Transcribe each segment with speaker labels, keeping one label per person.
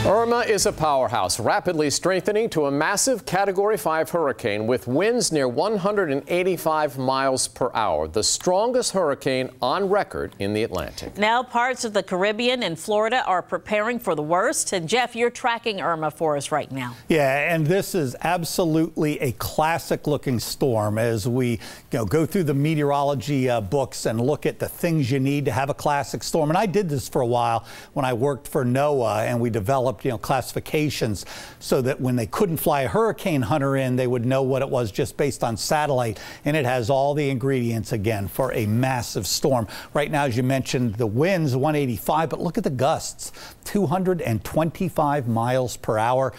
Speaker 1: Irma is a powerhouse, rapidly strengthening to a massive Category 5 hurricane with winds near 185 miles per hour, the strongest hurricane on record in the Atlantic.
Speaker 2: Now parts of the Caribbean and Florida are preparing for the worst. And Jeff, you're tracking Irma for us right now.
Speaker 3: Yeah, and this is absolutely a classic looking storm as we go through the meteorology books and look at the things you need to have a classic storm. And I did this for a while when I worked for NOAA, and we developed classifications so that when they couldn't fly a hurricane hunter in, they would know what it was just based on satellite. And it has all the ingredients again for a massive storm. Right now, as you mentioned, the winds 185, but look at the gusts, 225 miles per hour.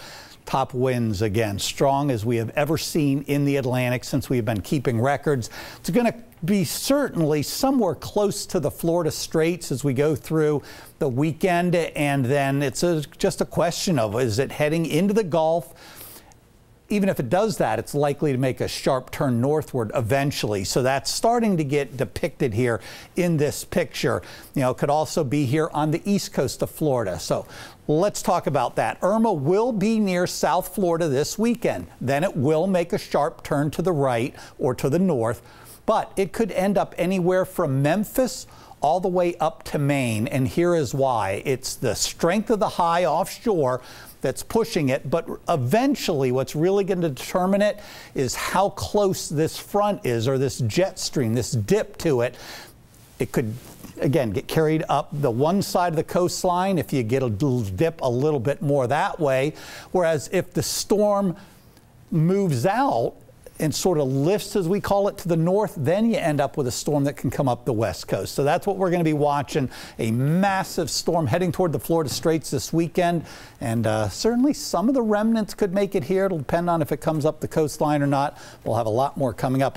Speaker 3: Top winds again, strong as we have ever seen in the Atlantic since we've been keeping records. It's going to be certainly somewhere close to the Florida Straits as we go through the weekend, and then it's just a question of, is it heading into the Gulf? Even if it does that, it's likely to make a sharp turn northward eventually. So that's starting to get depicted here in this picture. It could also be here on the east coast of Florida. So let's talk about that. Irma will be near South Florida this weekend. Then it will make a sharp turn to the right or to the north. But it could end up anywhere from Memphis all the way up to Maine. And here is why. It's the strength of the high offshore that's pushing it, but eventually what's really going to determine it is how close this front is, or this jet stream, this dip to it. It could, again, get carried up the one side of the coastline if you get a little dip a little bit more that way, whereas if the storm moves out and sort of lifts, as we call it, to the north, then you end up with a storm that can come up the west coast. So that's what we're going to be watching, a massive storm heading toward the Florida Straits this weekend. And certainly some of the remnants could make it here. It'll depend on if it comes up the coastline or not. We'll have a lot more coming up.